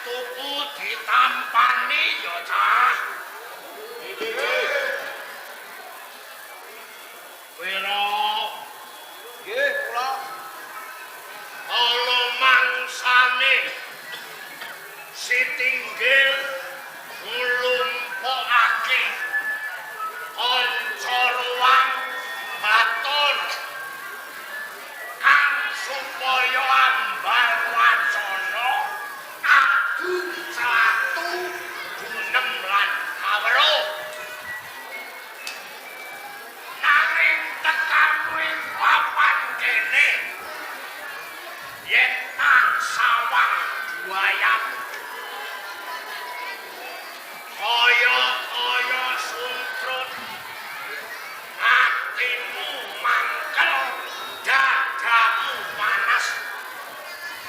tuku ditampani ya cah. Wira. Nggih, kula. Ala mangsane Sitinggil nglumpukake kanca ruang batur kang supaya ambal wacana adu satu gunem lan kawruh nanging tekan ing papan kene yen sawang buayam kaya suntrut atimu mangkel dadamu panas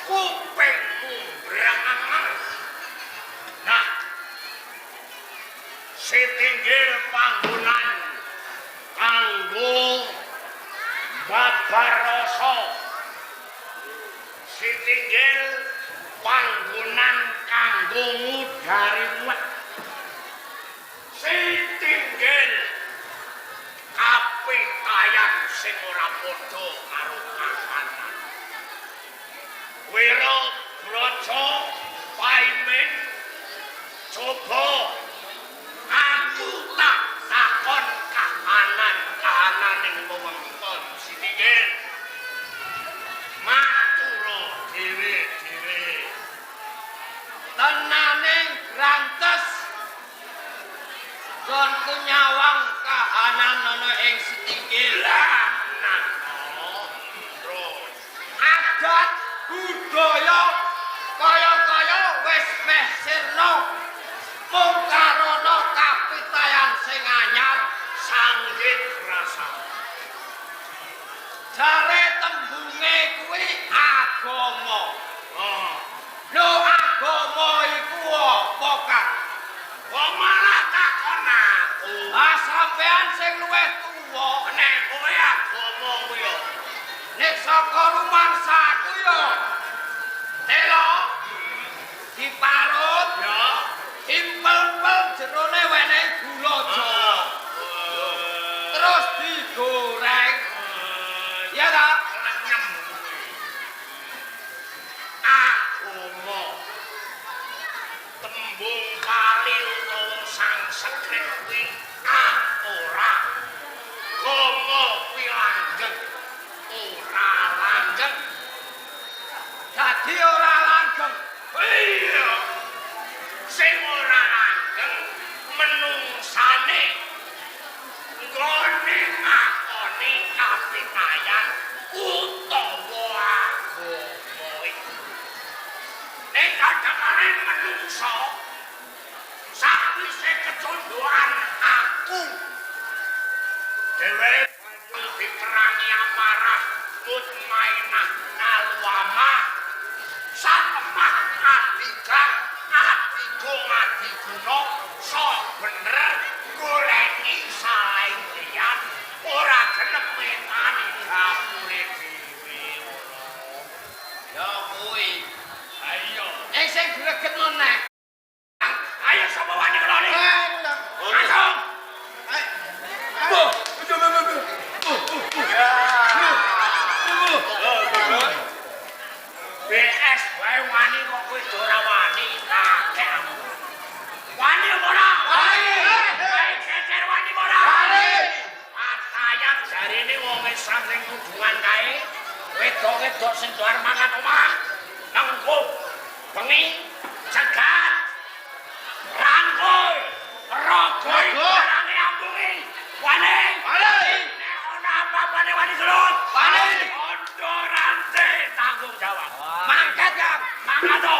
kupingmu brangangan nah Sitinggil panggonan kanggo babar rasa Sitinggil panggonan kanggo ngudari wet Sitinggil kapitayan sing ora padha karo kahanan Wira Braja Paimin coba aku tak takon kahanan-kahananing wewengkon Sitinggil matura dhewe-dhewe tenaning grantes konku nyawang kahanan ana ing Sitinggil terus adat budaya kaya-kaya wis meh sirna mung karana kapitayan sing anyar sanggit rasa jare tembunge kuwi agama lho agama iku apa Kang wong malah takon aku sampean sing luwih tuwa nek kowe agama kuwi yo nek saka rumangsaku yo telo diparut yo impel-pel jerone wenehi gula jawa terus digoreng ya ta nyem agama tembung kali utawa Sanskrit kuwi ora gomo kuwi langgeng ora langgeng dadi ora langgeng iya sing ora langgeng menungsane nggone ngakoni kapitayan utawa agama iku nek kadang-kadang menungso sakwise kecondhoan aku dhewe banyu diperangi amarah mutmainah nalwamah satemah adigang adiguna sok bener goleki saindian ora gelem metani gapure dhewe ya kuwi ayo sing gregetno nek ayo sapa wani kelone langsung BS wae wani kok kowe ora wani kakek wani ora wani cecer wani ora wani atayat jarine wong Islam sing kudungan kae wedok-wedok sing doar mangan omah nangkep bengi cegat rangkul rogoi barane ambungi wani nek ana apa-apane wani gelut wani ondo rante tanggung jawab mangkat Kang mangkat to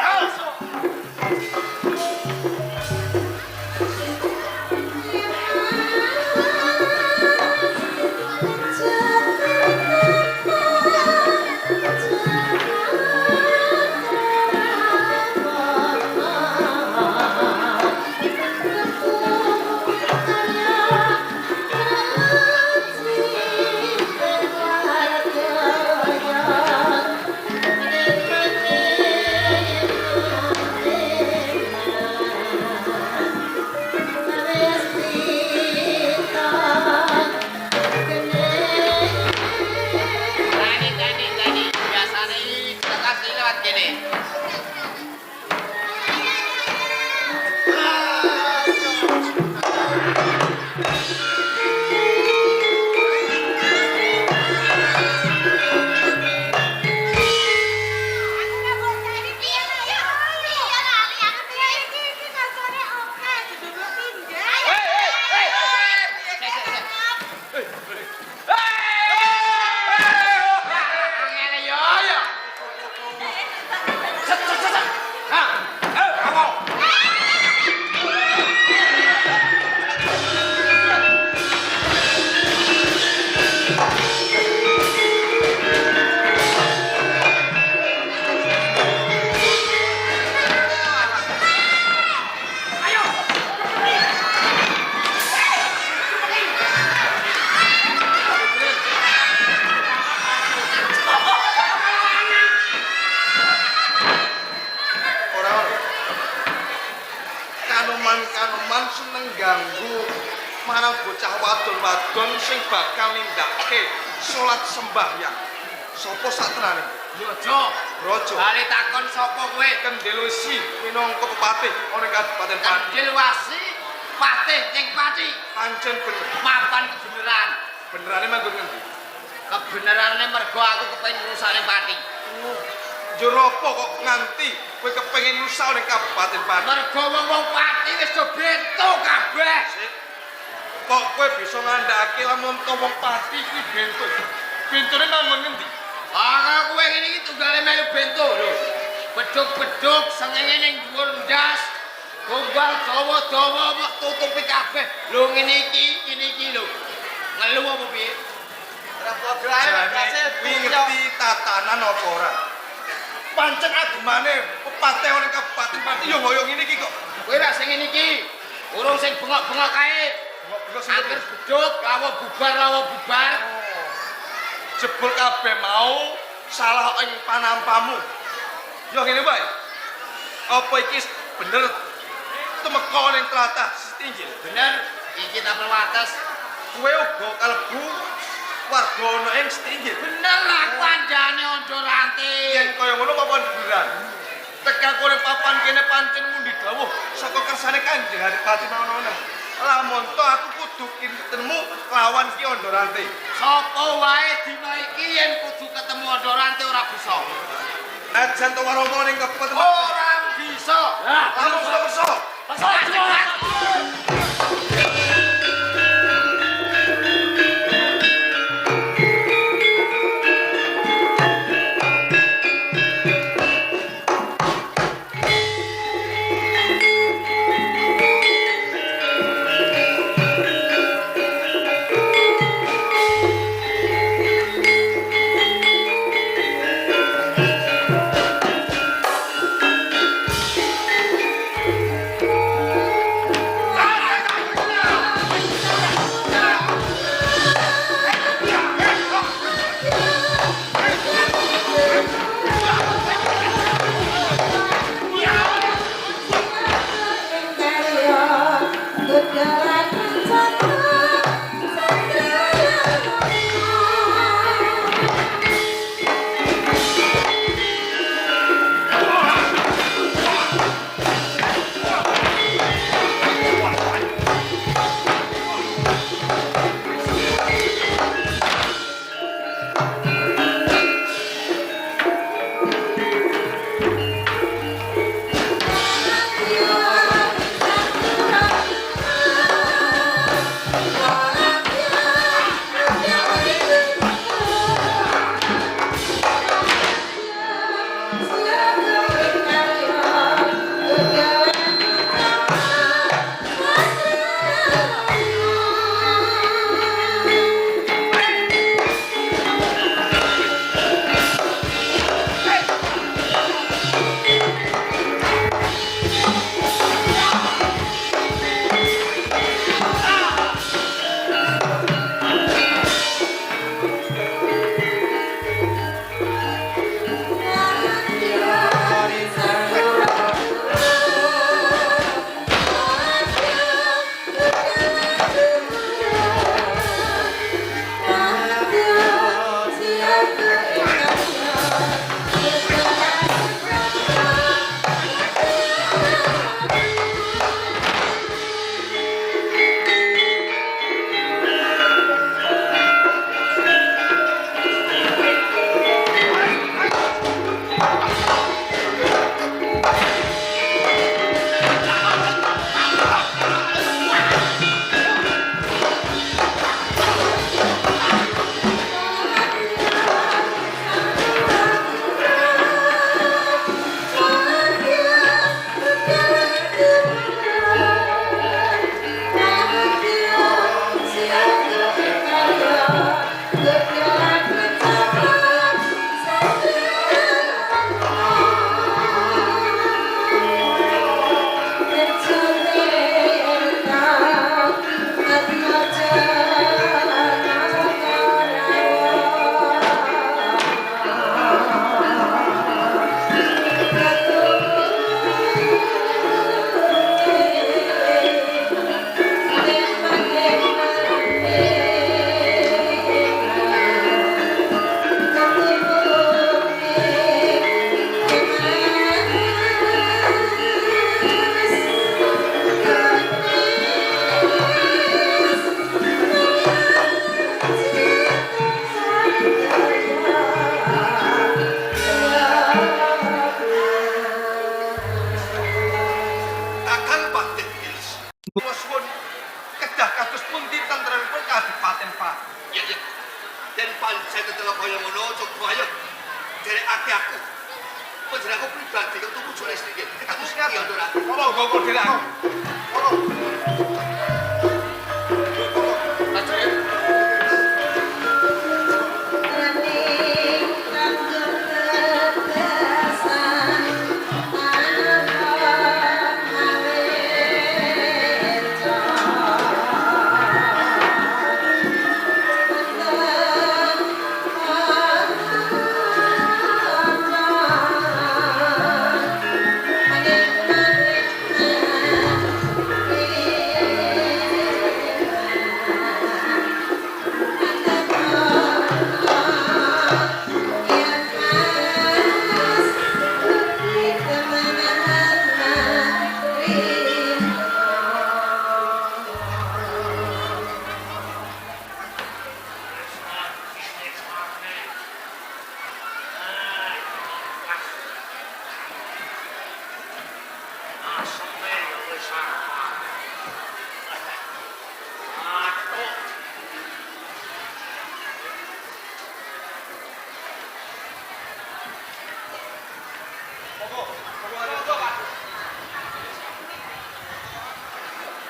Kanoman seneng ganggu marang bocah wadon-wadon sing bakal nindakake salat sembahyang. Sopo satenane? Raja. Bali takon sapa kowe? Kendil Wesi minangka pepatih ana ing Kabupaten Pati. Kendil Wasi patih ning Pati. Pancen bener. Mapan kebenaran. Benerane manggon ngendi? Kebenerane mergo aku kepengin ngurusane Pati. Njur apa kok nganti kowe kepengin nusa ning Kabupaten Pati? Mergo wong-wong Pati wis do bento kabeh. Kok kowe bisa ngandhakake lamun wong Pati kuwi bento? Bentone manggon ngendi? Ah, kowe ngene iki tunggale melu bento lho. Beduk-beduk sengenge ning dhuwur ndas. Gombal dawa-dawa mok tutupi kabeh. Lho ngene iki lho. Ngelu apa piye? Kuwi ngerti tatanan apa ora? Pancen agemane pepatih ning Kabupaten Pati ya kaya ngene iki kok. Kowe ra sing ngene iki. Urung sing bengok-bengok kae. Angger beduk lawa bubar. Jebul kabeh mau salah ing panampamu. Ya ngene wae. Apa iki bener temeka ning tlatah Sitinggil? Bener, iki ta perwates. Kowe uga kalebu warga ana ing Sitinggil. Bener aku andane ondo ranting. Yen kaya ngono papan beneran. Tekan kowe papan kene pancen mundi dawuh saka kersane Kanjeng Adipati Manono. Lamun to aku kudu ketemu lawan Ki Ondorante. Sapa wae dina iki yen kudu ketemu Ondorante ora bisa. Ajan to warama ning Kabupaten Ora bisa. Lamun bisa. Kakang Paten Ilis. Kula suwun kedah kados pundi tentramipun Kadipaten Pati. Ya ya. Dan pancen tetep kaya ngono coba ayo. Derekake aku. Panjenengan aku pribadi kok tuku jole sedikit. Aku sing ya ora. Monggo derak. Monggo.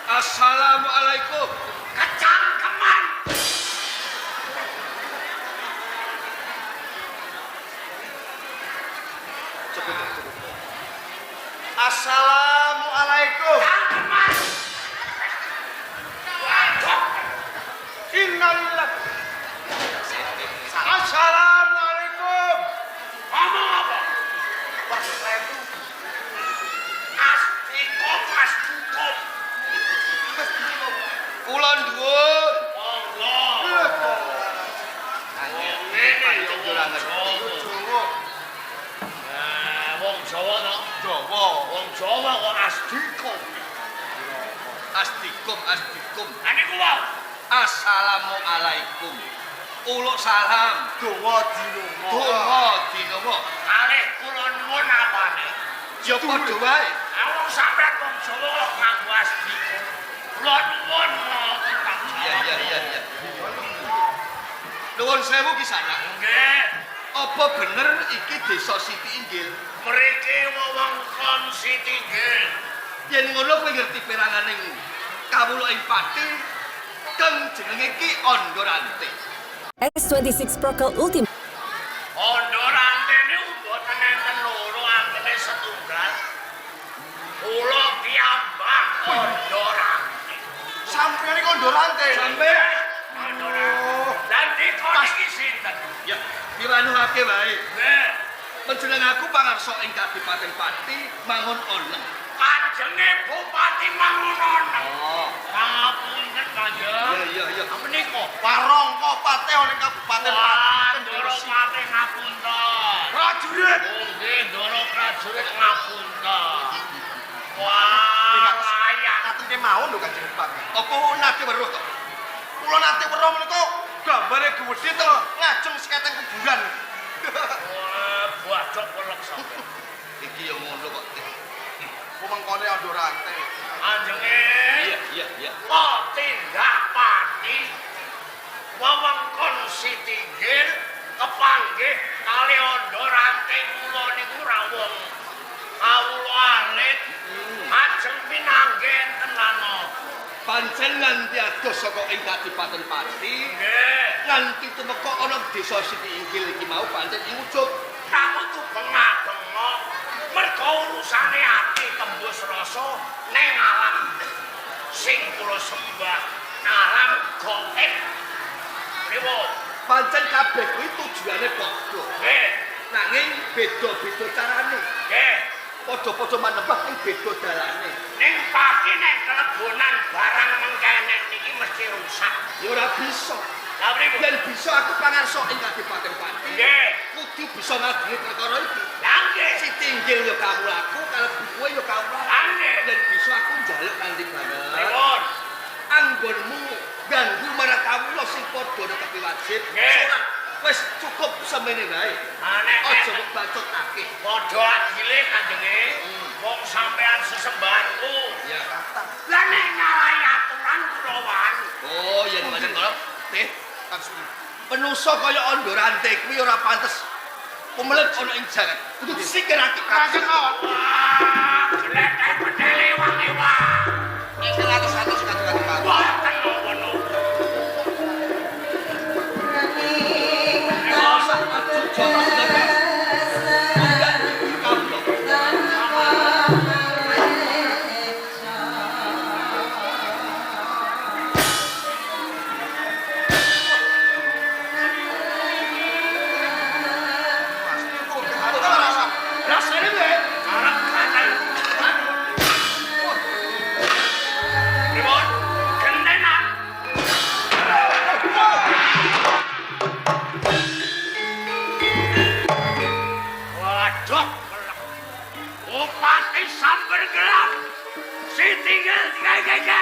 Assalamualaikum. Kecangkeman. Assalamualaikum. Cangkeman. Waduh. Innalillahi. Assalamualaikum. Ngomong apa? Astikom, astikom. Kula dhuwun. Monggo. Wong Jawa no. Jawa. Wong Jawa kok astikom. Astikum. Ane kuwi. Assalamualaikum. Uluk salam. Dawa dinama. Donga dinama. Kalih kula nuwun apane? Ya padha wae. Awong sampeyan wong Jawa kok nganggo astikom. Kula nuwun tentang Ya. Nuwun sewu ki sana. Nggih. Apa bener iki desa Siti Inggil? Mriki wewengkon Sitinggil. Yen ngono kowe ngerti peranganing kawula ing Pati kang jenenge Ki Andorante. X26 Procal Ultimate. Andorante niku mboten enten loro antene setunggal. Kula piyambak Andorante. Sampeyan iki Andorante. Sampeyan. Andorante. Lan dikon iki sinten? Ya, piwanuhake wae. Nggih. Panjenengan aku pangarsa ing Kadipaten Pati mangun oneng. Kanjenge Bupati Mangunono. Oh. Pangapunten Kanjeng. Ya. Menika Warongko Pate oleh Kabupaten Pati. Ndoro Pati ngapunten. Prajurit. Nggih, Ndoro prajurit ngapunten. Wah, layak. Katene mawon lho Kanjeng Bupati. Apa nate weruh to? Kula nate weruh menika gambare gedhe to ngajeng seketeng kuburan. Buat pelek sampe. Iki yo ngono kok. Wewengkone Andorante. Anjenge. Iya. Kok tindak pati. Wewengkon Sitinggil kepanggih kali Andorante kula niku rawuh. Kawula alit. Ajeng pinanggih enten lano. Pancen nganti adoh saka ing Kadipaten Pati, Nggih. nganti tumeka ana desa Siti Inggil iki mau pancen ing ujug. Kamu tuh bengak-bengok. Mergo urusane ati tembus rasa ning alam. Sing kula sembah alam gaib. Pripun? Pancen kabeh kuwi tujuane padha. Nggih. Nanging beda-beda carane. Nggih. Padha-padha manembah ing beda dalane. Ning pasti nek kelebonan barang mengkene iki mesti rusak. Ya ora bisa. Lah pripun? Yen bisa aku pangarsa ing Kadipaten Pati. Nggih. Kudu bisa ngadili perkara iki. Lah nggih. Siti Inggil ya kawulaku, kalebu kowe ya kawula. Lah nggih. Yen bisa aku njaluk kanthi banget. Pripun? Anggonmu ganggu marang kawula sing padha netepi wajib. Nggih. Ora wis cukup semene wae. Nek Aja mbok bacot akeh. padha adile kanjenge. wong sampean sesembarku. Ya. Lah nek nyalahi aturan kulawan. Oh, yen macam ngono. Teh, penusa kaya ondo rantai kuwi ora pantes pumelet ana ing jagat. Kudu disikirake. Kanjeng kok. Wah, gledek pedele wangi-wangi. Nek 100 kadang-kadang Pak. Boten ngono. Rasane wae. Arep kanan. Ribon, gendenan. Waduh, kelak. Bupati sambar gelap. Si tinggal tiga.